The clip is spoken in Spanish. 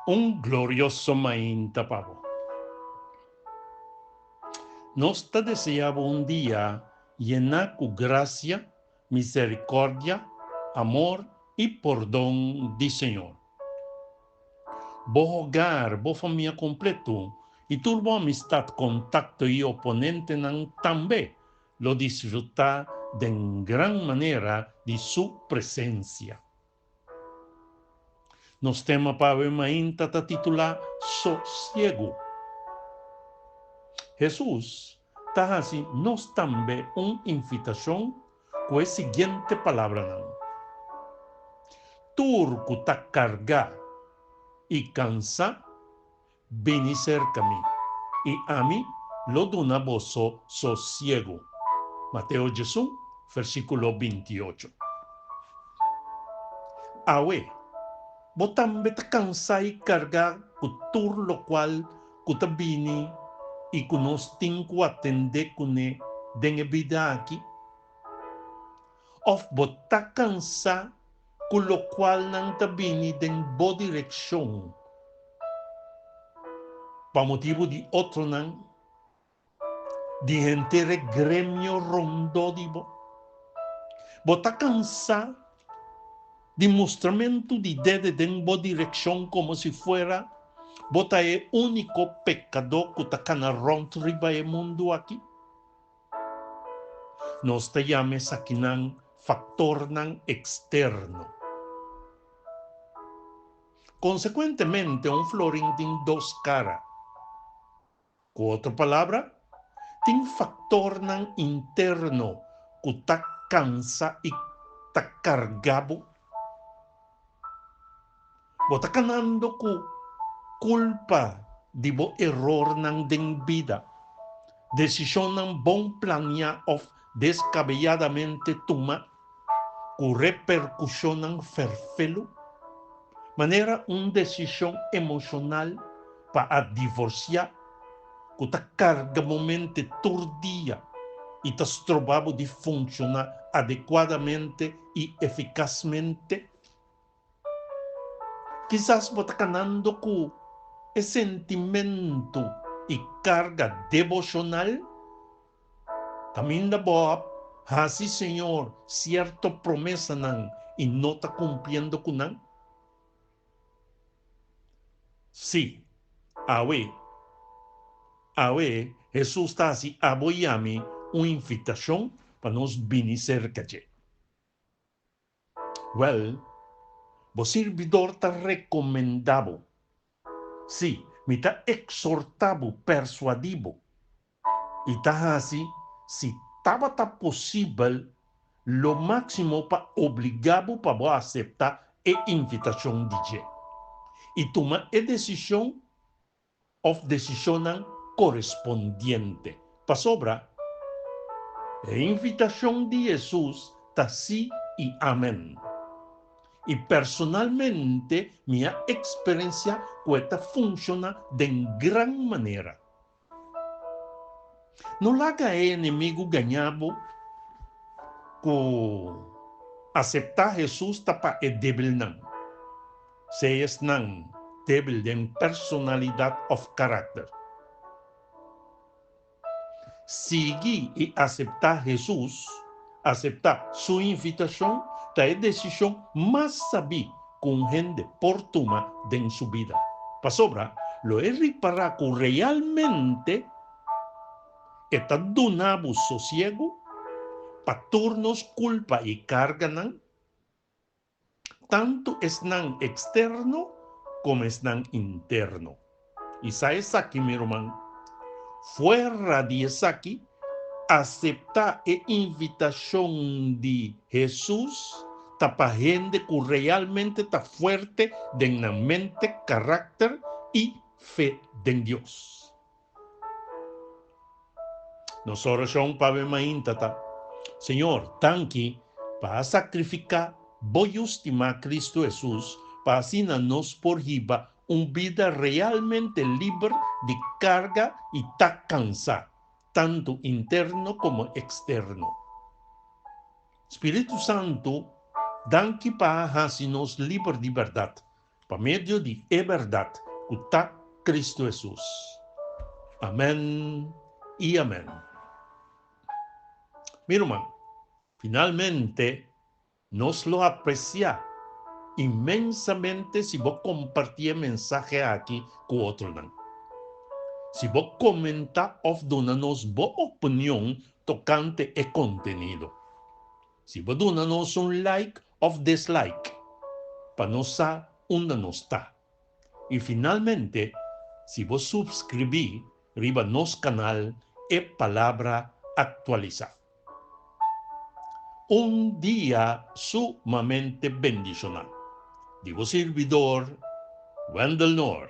Un glorioso mainta pavo. Nos te deseaba un día llena con gracia, misericordia, amor y perdón del Señor. Bo hogar, bo familia completo y turbo amistad, contacto y oponente también lo disfruta de gran manera de su presencia. Nos tema para mainta titula Sosiego. Jesús está así nos también una invitación con la siguiente palabra. Turco ta carga y cansa, vení cerca a mí. Y a mí lo dona bozo sosiego. Mateo Jesús, versículo 28. Awe, botambe ta cansa y carga kutur lo cual kutabini y kunos tinku atende kune denge vida aquí. Of bota cansa con lo cual nang tabini den bo dirección. Pa motivo di otro nang di entere gremio rondo di bo. Bota cansa di mostramento di dede den bo dirección como si fuera bota e único pecado que ta cana riba e mundo aquí. Nos te llames aquí nang factor nang externo. Consecuentemente, un florín tiene dos caras. Con otra palabra, tiene factor nan interno que está cansa y está cargado. O está ganando con culpa de bo error nan den vida. Decisión nan bon plania of descabelladamente toma con repercusión nan ferfelo. Manera una decisión emocional para divorciar que está cargamamente tordía y está trovado de funcionar adecuadamente y eficazmente. Quizás está ganando con el sentimento y carga devocional. También da boa, así Señor, cierta promesa nan y no está cumpliendo con nan. Sí, awe, Jesús está así, aboyame una invitación para nos venir cerca de. Well, vos servidor está recomendado. Sí, me está exhortado, persuadido. Y está así, si estaba posible, lo máximo para obligado para aceptar la invitación de Dios. Y tomar la decisión correspondiente. Para sobra, la invitación de Jesús está sí y amén. Y personalmente, mi experiencia cuesta funciona de gran manera. No la haga enemigo ganhado con aceptar Jesús tapa es débil nan. Se es nan débil en personalidad of carácter. Seguir y aceptar Jesús, aceptar su invitación, es decisión más sabia con gente por toma en su vida. Para sobra, lo es reparar que realmente está donado sosiego para turnos culpa y carga nan, tanto es nan externo como es nan interno. Y sabes aquí, mi hermano, fuera de aquí, aceptar la invitación de Jesús para gente que realmente está fuerte en la mente, carácter y fe en Dios. Nosotros somos para ver Señor, tanque para sacrificar, voy a estimar a Cristo Jesús para así nos por una vida realmente libre de carga y ta cansada, tanto interno como externo. Espíritu Santo, danke para hacernos libre de verdad, por medio de a verdad que está Cristo Jesús. Amén y amén. Mi hermano, finalmente nos lo aprecia inmensamente si vos compartís el mensaje aquí con otro. Si vos comenta o donanos vos opinión tocante el contenido. Si vos donanos un like o dislike, para no saber dónde nos está. Y finalmente, si vos suscribís arriba nos canal e palabra actualizada. Un día sumamente bendicional. Digo servidor, Wendell Noor.